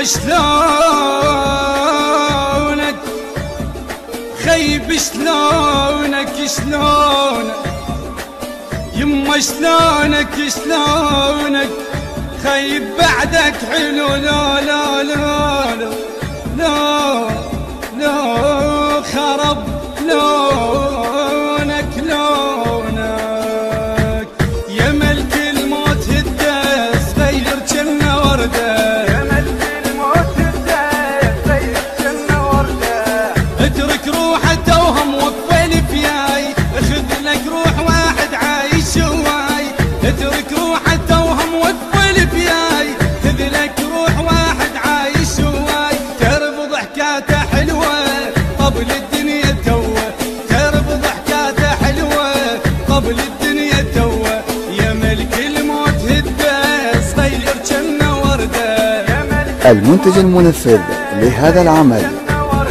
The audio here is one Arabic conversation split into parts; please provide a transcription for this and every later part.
شلونك خيب شلونك يما شلونك خيب بعدك حلو لا لا لا لا لا خرب لونك يا ملك الموت هدى صغير جنة وردة يا ملك الموت هدى صغير جنة وردة اترك روحه توهم وقفل فياي اخذ لك روح واحد عايش هواي اترك روحه توهم وقفل فياي خذ لك روح واحد عايش هواي ترب ضحكاته حلوة قبل الدنيا توه ترب ضحكاته حلوة قبل الدنيا توه يا ملك الموت هدى صغير جنة وردة المنتج المنفذ لهذا العمل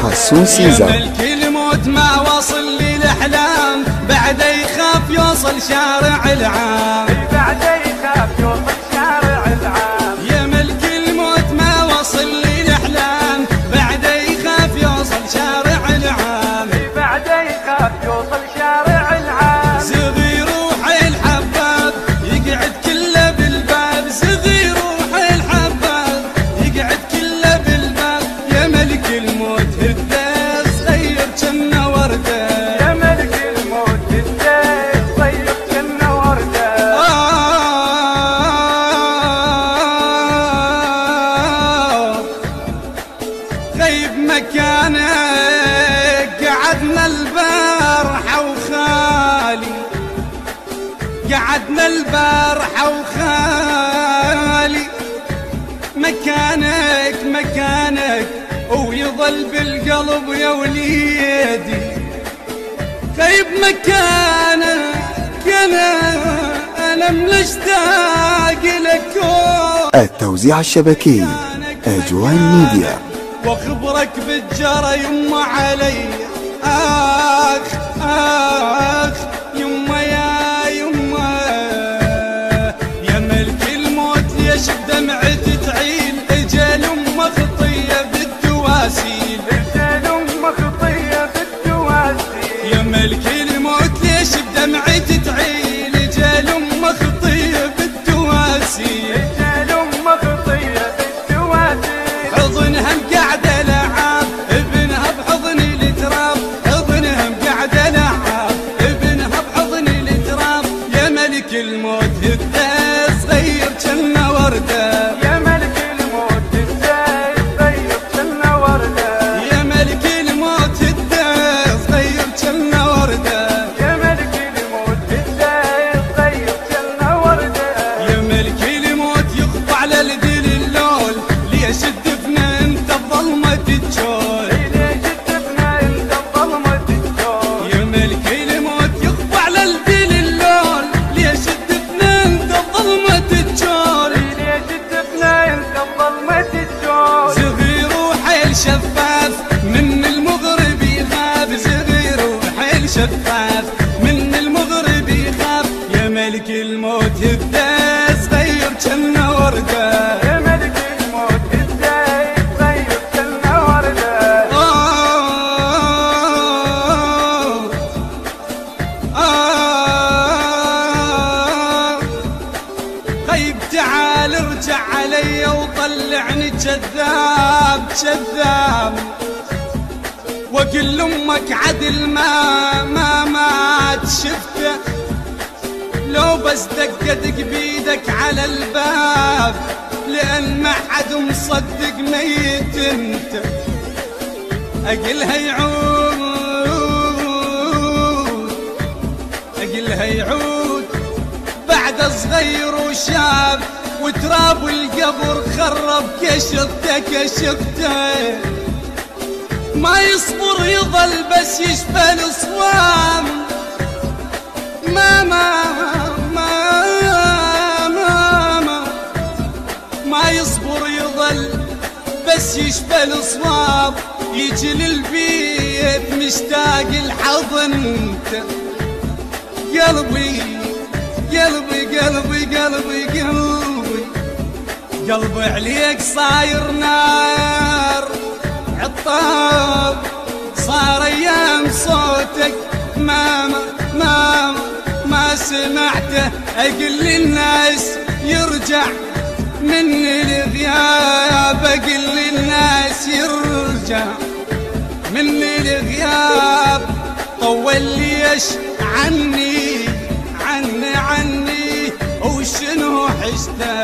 حسون سيزا. يا ملك الموت ما وصل لي الأحلام بعد يخاف يوصل شارع العام بعد يخاف يوصل شارع العام يا ملك الموت ما وصل لي الأحلام بعد يخاف يوصل شارع العام بعد يخاف يوصل شارع العام زغي روحي الحباب يقعد كله بالباب زغي روحي الحباب يقعد كله بالباب يا ملك الموت هدى صغير جنة وردة يا ملك الموت هدى صغير جنة وردة غيب مكانك قعدنا البارحة وخالي قعدنا البارحة وخالي مكانك ويظل بالقلب يا وليدي غيب مكانك أنا مشتاق لك التوزيع الشبكي أجوان ميديا. واخبرك بالجرى يما علي آخ يما يا ملك الموت ليش بدمعتي تعيل اجل ام خطيه بالتواسيل يا ملك الموت ليش بدمعتي تعيل اجل ام خطيه بالتواسيل حضنها مقعدة لعاب ابنها بحضني التراب حضنها مقعدة لعاب ابنها بحضني التراب يا ملك الموت هدى صغير جنة وردة يا ملك الموت هدى صغير جنة وردة يا ملك الموت هدى صغير جنة وردة يا ملك الموت هدى صغير جنة وردة يا ملك الموت يخفى على الدل اللول ليش الدفنة انت بظلمة الجول ليش الدفنة انت بظلمة الجول يا ملك الموت يخفى على الدل اللول ليش الدفنة انت بظلمة الجول ليش الدفنة انت بظلمة الجول زغي روحي الشفاف من المغرب يخاف زغي روحي الشفاف من المغرب يخاف يا ملك الموت هدى صغير جنة وردة يا ملك الموت هدى صغير جنة وردة غيب تعال ارجع علي وطلعني كذاب واقول لامك عدل ما شفته لو بس دقت بيدك على الباب لان ما حد مصدق ميت انت اقلها يعود بعد صغير وشاب وتراب القبر خرب كشفته ما يصبر يظل بس يشفى الصوام ما يصبر يظل بس يشفى الصواب يجي للبيت مشتاق الحضن قلبي قلبي قلبي قلبي قلبي قلبي عليك صاير نار عطاب، صار ايام صوتك ما سمعته، اقل للناس يرجع مني الغياب، اقل للناس يرجع مني الغياب، طول ليش عني وشنو حشته،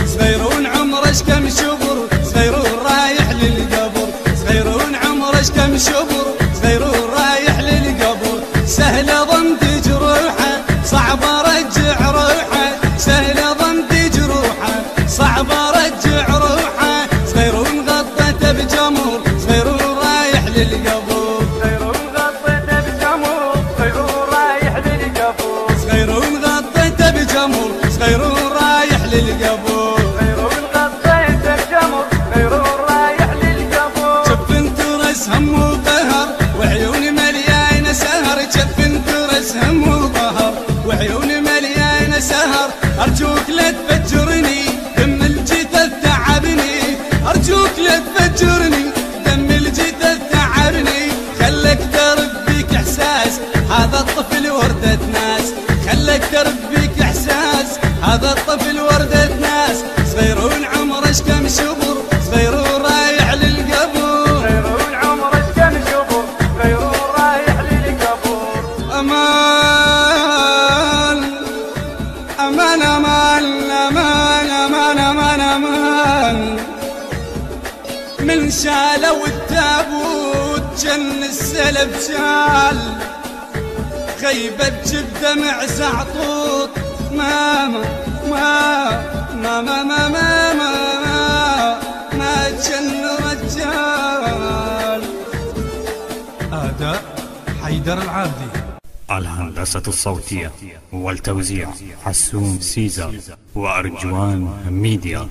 صغيرون عمرش كم شبر، صغيرون رايح للقبر، صغيرون عمرش كم شبر، صغيرون رايح للقبر، سهل ضمت جروحه صعب ارجع روحه، سهل ضمت جروحه صعب ارجع روحه، صغيرون غطته بجمر، صغيرون رايح للقبر، صغيرون غطيته بجمر، صغيرون رايح للقبر، صغيرون غطته بجمر، صغيرون رايح للقبر، صغيرون غطيته بجمر، صغيرون رايح للقبر، شفنت رس هم وقهر وعيوني مليانه سهر، شفنت رس هم وقهر وعيوني مليانه سهر، ارجوك لا تفجرني دم الجثث تعبني، ارجوك لا تفجرني دم الجثث تعبني، خلك تربيك احساس هذا الطفل وردة ناس، خلك تربيك احساس هذا الطفل وردة ناس، صغيرون عمرش كم شبر، صغيرون رايح للقبر، صغيرون عمرش كم شبر، صغيرون رايح للقبر، امان امان امان امان امان امان امان، من شالوا التابوت جن السلب شال، غيبة بدمع زعطوط ماما ما جن رجال. أداء حيدر العابدي. الهندسة الصوتية والتوزيع حسون سيزر وأرجوان ميديا.